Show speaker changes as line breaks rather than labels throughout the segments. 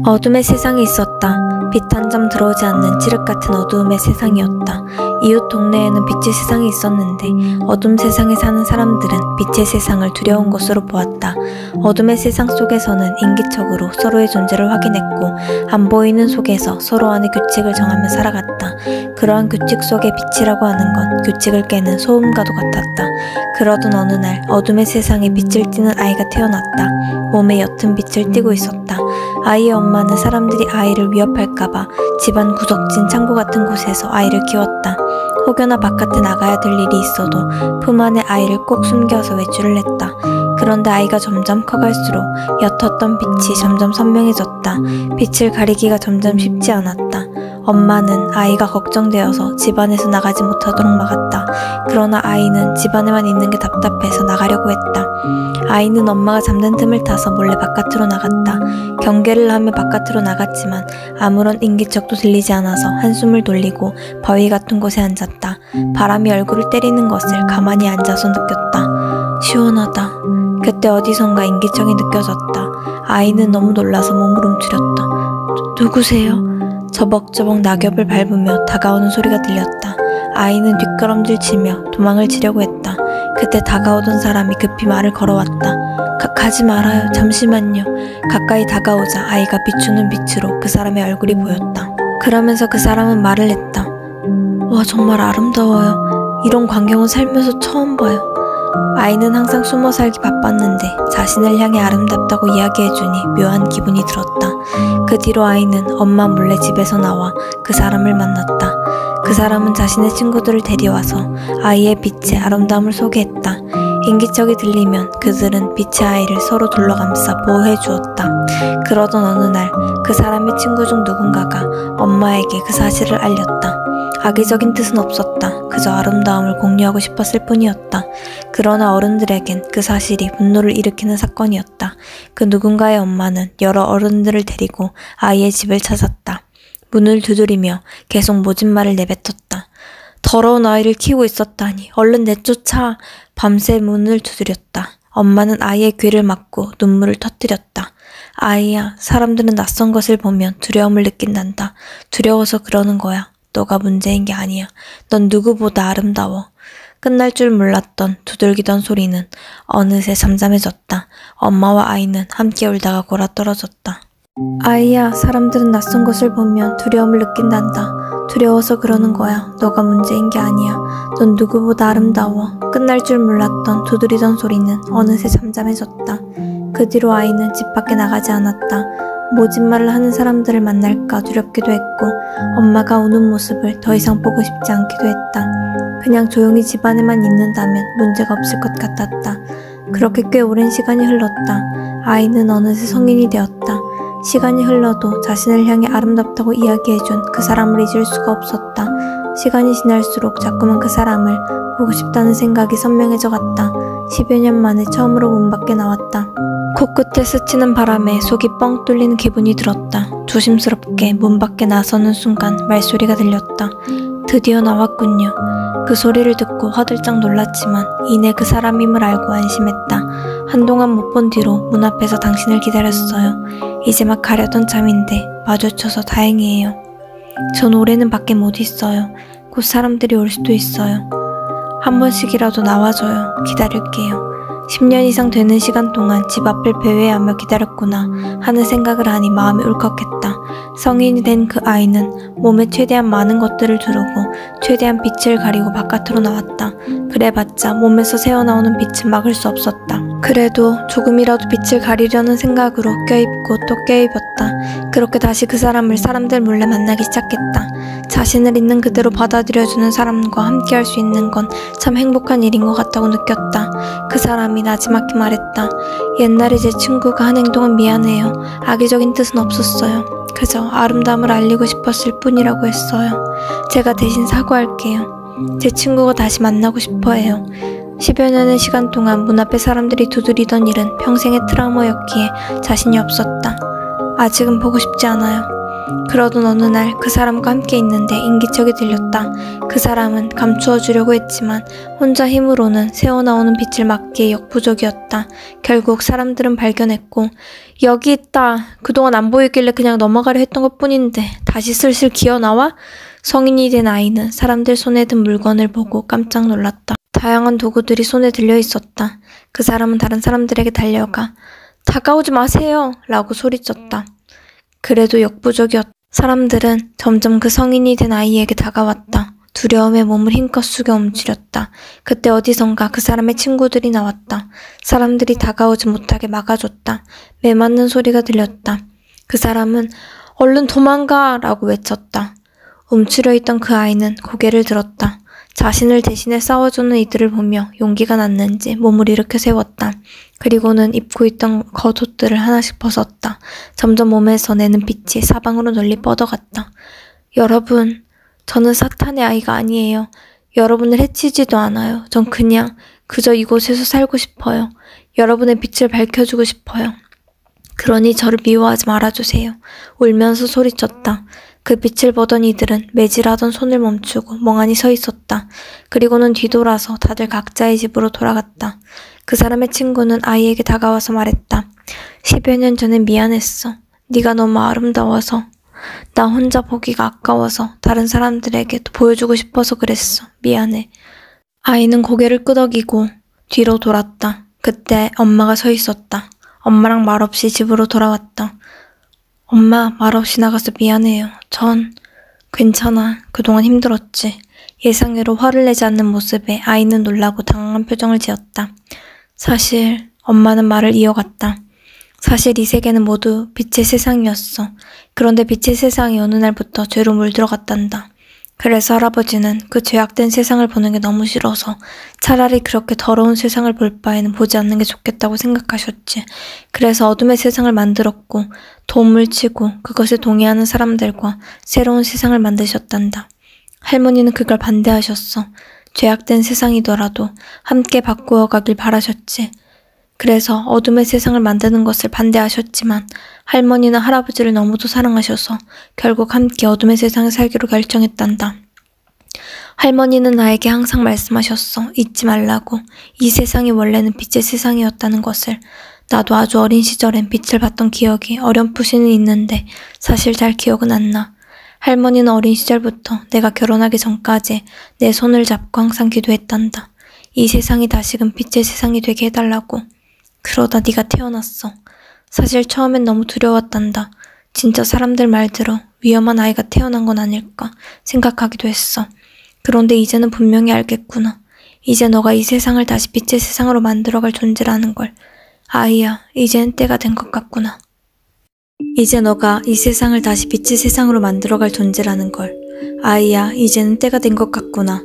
어둠의 세상이 있었다. 빛 한 점 들어오지 않는 칠흑 같은 어두움의 세상이었다. 이웃 동네에는 빛의 세상이 있었는데 어둠 세상에 사는 사람들은 빛의 세상을 두려운 것으로 보았다. 어둠의 세상 속에서는 인기척으로 서로의 존재를 확인했고 안 보이는 속에서 서로 안의 규칙을 정하며 살아갔다. 그러한 규칙 속의 빛이라고 하는 건 규칙을 깨는 소음과도 같았다. 그러던 어느 날 어둠의 세상에 빛을 띠는 아이가 태어났다. 몸에 옅은 빛을 띠고 있었다. 아이의 엄마는 사람들이 아이를 위협할까봐 집안 구석진 창고 같은 곳에서 아이를 키웠다. 혹여나 바깥에 나가야 될 일이 있어도 품 안에 아이를 꼭 숨겨서 외출을 했다. 그런데 아이가 점점 커갈수록 옅었던 빛이 점점 선명해졌다. 빛을 가리기가 점점 쉽지 않았다. 엄마는 아이가 걱정되어서 집안에서 나가지 못하도록 막았다. 그러나 아이는 집안에만 있는 게 답답해서 나가려고 했다. 아이는 엄마가 잠든 틈을 타서 몰래 바깥으로 나갔다. 경계를 하며 바깥으로 나갔지만 아무런 인기척도 들리지 않아서 한숨을 돌리고 바위 같은 곳에 앉았다. 바람이 얼굴을 때리는 것을 가만히 앉아서 느꼈다. 시원하다. 그때 어디선가 인기척이 느껴졌다. 아이는 너무 놀라서 몸을 움츠렸다. 누구세요? 저벅저벅 낙엽을 밟으며 다가오는 소리가 들렸다. 아이는 뒷걸음질치며 도망을 치려고 했다. 그때 다가오던 사람이 급히 말을 걸어왔다. 가지 말아요. 잠시만요. 가까이 다가오자 아이가 비추는 빛으로 그 사람의 얼굴이 보였다. 그러면서 그 사람은 말을 했다. 와, 정말 아름다워요. 이런 광경은 살면서 처음 봐요. 아이는 항상 숨어 살기 바빴는데 자신을 향해 아름답다고 이야기해주니 묘한 기분이 들었다. 그 뒤로 아이는 엄마 몰래 집에서 나와 그 사람을 만났다. 그 사람은 자신의 친구들을 데려와서 아이의 빛의 아름다움을 소개했다. 인기척이 들리면 그들은 빛의 아이를 서로 둘러감싸 보호해 주었다. 그러던 어느 날 그 사람의 친구 중 누군가가 엄마에게 그 사실을 알렸다. 악의적인 뜻은 없었다. 그저 아름다움을 공유하고 싶었을 뿐이었다. 그러나 어른들에겐 그 사실이 분노를 일으키는 사건이었다. 그 누군가의 엄마는 여러 어른들을 데리고 아이의 집을 찾았다. 문을 두드리며 계속 모진 말을 내뱉었다. 더러운 아이를 키우고 있었다니 얼른 내쫓아. 밤새 문을 두드렸다. 엄마는 아이의 귀를 막고 눈물을 터뜨렸다. 아이야, 사람들은 낯선 것을 보면 두려움을 느낀단다. 두려워서 그러는 거야. 너가 문제인 게 아니야. 넌 누구보다 아름다워. 끝날 줄 몰랐던 두들기던 소리는 어느새 잠잠해졌다. 엄마와 아이는 함께 울다가 골아떨어졌다. 아이야, 사람들은 낯선 것을 보면 두려움을 느낀단다. 두려워서 그러는 거야. 너가 문제인 게 아니야. 넌 누구보다 아름다워. 끝날 줄 몰랐던 두드리던 소리는 어느새 잠잠해졌다. 그 뒤로 아이는 집 밖에 나가지 않았다. 모진 말을 하는 사람들을 만날까 두렵기도 했고 엄마가 우는 모습을 더 이상 보고 싶지 않기도 했다. 그냥 조용히 집 안에만 있는다면 문제가 없을 것 같았다. 그렇게 꽤 오랜 시간이 흘렀다. 아이는 어느새 성인이 되었다. 시간이 흘러도 자신을 향해 아름답다고 이야기해준 그 사람을 잊을 수가 없었다. 시간이 지날수록 자꾸만 그 사람을 보고 싶다는 생각이 선명해져 갔다. 10여 년 만에 처음으로 문 밖에 나왔다. 코끝에 스치는 바람에 속이 뻥 뚫리는 기분이 들었다. 조심스럽게 문 밖에 나서는 순간 말소리가 들렸다. 드디어 나왔군요. 그 소리를 듣고 화들짝 놀랐지만 이내 그 사람임을 알고 안심했다. 한동안 못 본 뒤로 문 앞에서 당신을 기다렸어요. 이제 막 가려던 참인데 마주쳐서 다행이에요. 전 올해는 밖에 못 있어요. 곧 사람들이 올 수도 있어요. 한 번씩이라도 나와줘요. 기다릴게요. 10년 이상 되는 시간 동안 집 앞을 배회하며 기다렸구나 하는 생각을 하니 마음이 울컥했다. 성인이 된 그 아이는 몸에 최대한 많은 것들을 두르고 최대한 빛을 가리고 바깥으로 나왔다. 그래봤자 몸에서 새어나오는 빛은 막을 수 없었다. 그래도 조금이라도 빛을 가리려는 생각으로 껴입고 또 껴입었다. 그렇게 다시 그 사람을 사람들 몰래 만나기 시작했다. 자신을 있는 그대로 받아들여주는 사람과 함께할 수 있는 건 참 행복한 일인 것 같다고 느꼈다. 그 사람이 나지막히 말했다. 옛날에 제 친구가 한 행동은 미안해요. 악의적인 뜻은 없었어요. 그저 아름다움을 알리고 싶었을 뿐이라고 했어요. 제가 대신 사과할게요. 제 친구가 다시 만나고 싶어 해요. 10여 년의 시간 동안 문 앞에 사람들이 두드리던 일은 평생의 트라우마였기에 자신이 없었다. 아직은 보고 싶지 않아요. 그러던 어느 날 그 사람과 함께 있는데 인기척이 들렸다. 그 사람은 감추어 주려고 했지만 혼자 힘으로는 새어나오는 빛을 막기에 역부족이었다. 결국 사람들은 발견했고 여기 있다. 그동안 안 보이길래 그냥 넘어가려 했던 것뿐인데 다시 슬슬 기어나와? 성인이 된 아이는 사람들 손에 든 물건을 보고 깜짝 놀랐다. 다양한 도구들이 손에 들려 있었다. 그 사람은 다른 사람들에게 달려가 다가오지 마세요! 라고 소리쳤다. 그래도 역부족이었다. 사람들은 점점 그 성인이 된 아이에게 다가왔다. 두려움에 몸을 힘껏 숙여 움츠렸다. 그때 어디선가 그 사람의 친구들이 나왔다. 사람들이 다가오지 못하게 막아줬다. 매맞는 소리가 들렸다. 그 사람은 얼른 도망가! 라고 외쳤다. 움츠려 있던 그 아이는 고개를 들었다. 자신을 대신해 싸워주는 이들을 보며 용기가 났는지 몸을 일으켜 세웠다. 그리고는 입고 있던 겉옷들을 하나씩 벗었다. 점점 몸에서 내는 빛이 사방으로 널리 뻗어갔다. 여러분, 저는 사탄의 아이가 아니에요. 여러분을 해치지도 않아요. 전 그냥 그저 이곳에서 살고 싶어요. 여러분의 빛을 밝혀주고 싶어요. 그러니 저를 미워하지 말아주세요. 울면서 소리쳤다. 그 빛을 보던 이들은 매질하던 손을 멈추고 멍하니 서 있었다. 그리고는 뒤돌아서 다들 각자의 집으로 돌아갔다. 그 사람의 친구는 아이에게 다가와서 말했다. 10여 년 전에 미안했어. 네가 너무 아름다워서. 나 혼자 보기가 아까워서 다른 사람들에게도 보여주고 싶어서 그랬어. 미안해. 아이는 고개를 끄덕이고 뒤로 돌았다. 그때 엄마가 서 있었다. 엄마랑 말없이 집으로 돌아왔다. 엄마, 말없이 나가서 미안해요. 전 괜찮아. 그동안 힘들었지. 예상외로 화를 내지 않는 모습에 아이는 놀라고 당황한 표정을 지었다. 사실 엄마는 말을 이어갔다. 사실 이 세계는 모두 빛의 세상이었어. 그런데 빛의 세상이 어느 날부터 죄로 물들어갔단다. 그래서 할아버지는 그 죄악된 세상을 보는 게 너무 싫어서 차라리 그렇게 더러운 세상을 볼 바에는 보지 않는 게 좋겠다고 생각하셨지. 그래서 어둠의 세상을 만들었고 도움을 치고 그것에 동의하는 사람들과 새로운 세상을 만드셨단다. 할머니는 그걸 반대하셨어. 죄악된 세상이더라도 함께 바꾸어 가길 바라셨지. 그래서 어둠의 세상을 만드는 것을 반대하셨지만 할머니는 할아버지를 너무도 사랑하셔서 결국 함께 어둠의 세상에 살기로 결정했단다. 할머니는 나에게 항상 말씀하셨어. 잊지 말라고. 이 세상이 원래는 빛의 세상이었다는 것을. 나도 아주 어린 시절엔 빛을 봤던 기억이 어렴풋이는 있는데 사실 잘 기억은 안 나. 할머니는 어린 시절부터 내가 결혼하기 전까지 내 손을 잡고 항상 기도했단다. 이 세상이 다시금 빛의 세상이 되게 해달라고. 그러다 네가 태어났어. 사실 처음엔 너무 두려웠단다. 진짜 사람들 말대로 위험한 아이가 태어난 건 아닐까 생각하기도 했어. 그런데 이제는 분명히 알겠구나. 이제 너가 이 세상을 다시 빛의 세상으로 만들어갈 존재라는 걸. 아이야, 이제는 때가 된 것 같구나. 이제 너가 이 세상을 다시 빛의 세상으로 만들어갈 존재라는 걸. 아이야, 이제는 때가 된 것 같구나.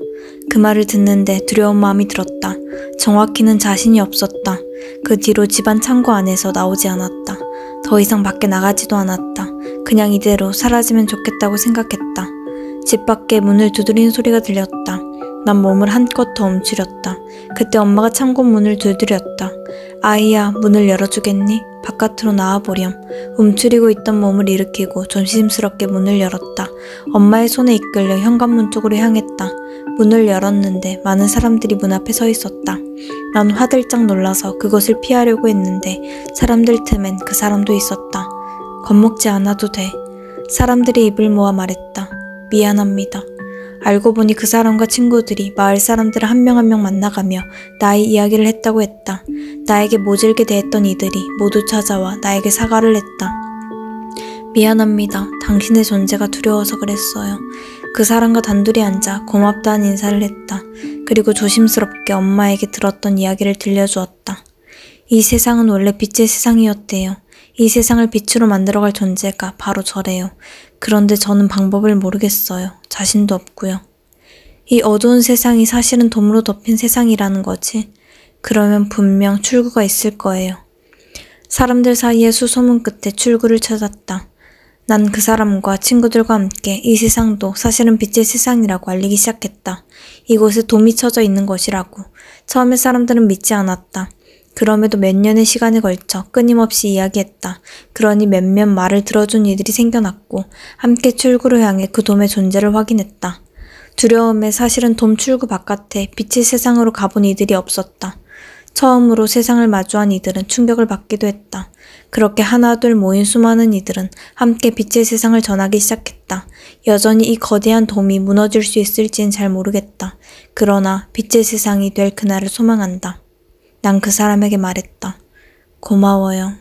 그 말을 듣는데 두려운 마음이 들었다. 정확히는 자신이 없었다. 그 뒤로 집안 창고 안에서 나오지 않았다. 더 이상 밖에 나가지도 않았다. 그냥 이대로 사라지면 좋겠다고 생각했다. 집 밖에 문을 두드리는 소리가 들렸다. 난 몸을 한껏 더 움츠렸다. 그때 엄마가 창고 문을 두드렸다. 아이야, 문을 열어주겠니? 바깥으로 나와보렴. 움츠리고 있던 몸을 일으키고 조심스럽게 문을 열었다. 엄마의 손에 이끌려 현관문 쪽으로 향했다. 문을 열었는데 많은 사람들이 문 앞에 서 있었다. 난 화들짝 놀라서 그것을 피하려고 했는데 사람들 틈엔 그 사람도 있었다. 겁먹지 않아도 돼. 사람들이 입을 모아 말했다. 미안합니다. 알고 보니 그 사람과 친구들이 마을 사람들을 한 명 한 명 만나가며 나의 이야기를 했다고 했다. 나에게 모질게 대했던 이들이 모두 찾아와 나에게 사과를 했다. 미안합니다. 당신의 존재가 두려워서 그랬어요. 그 사람과 단둘이 앉아 고맙다는 인사를 했다. 그리고 조심스럽게 엄마에게 들었던 이야기를 들려주었다. 이 세상은 원래 빛의 세상이었대요. 이 세상을 빛으로 만들어갈 존재가 바로 저래요. 그런데 저는 방법을 모르겠어요. 자신도 없고요. 이 어두운 세상이 사실은 돔으로 덮인 세상이라는 거지. 그러면 분명 출구가 있을 거예요. 사람들 사이의 수소문 끝에 출구를 찾았다. 난 그 사람과 친구들과 함께 이 세상도 사실은 빛의 세상이라고 알리기 시작했다. 이곳에 돔이 쳐져 있는 것이라고. 처음에 사람들은 믿지 않았다. 그럼에도 몇 년의 시간에 걸쳐 끊임없이 이야기했다. 그러니 몇몇 말을 들어준 이들이 생겨났고 함께 출구를 향해 그 돔의 존재를 확인했다. 두려움에 사실은 돔 출구 바깥에 빛의 세상으로 가본 이들이 없었다. 처음으로 세상을 마주한 이들은 충격을 받기도 했다. 그렇게 하나둘 모인 수많은 이들은 함께 빛의 세상을 전하기 시작했다. 여전히 이 거대한 돔이 무너질 수 있을지는 잘 모르겠다. 그러나 빛의 세상이 될 그날을 소망한다. 난 그 사람에게 말했다. 고마워요.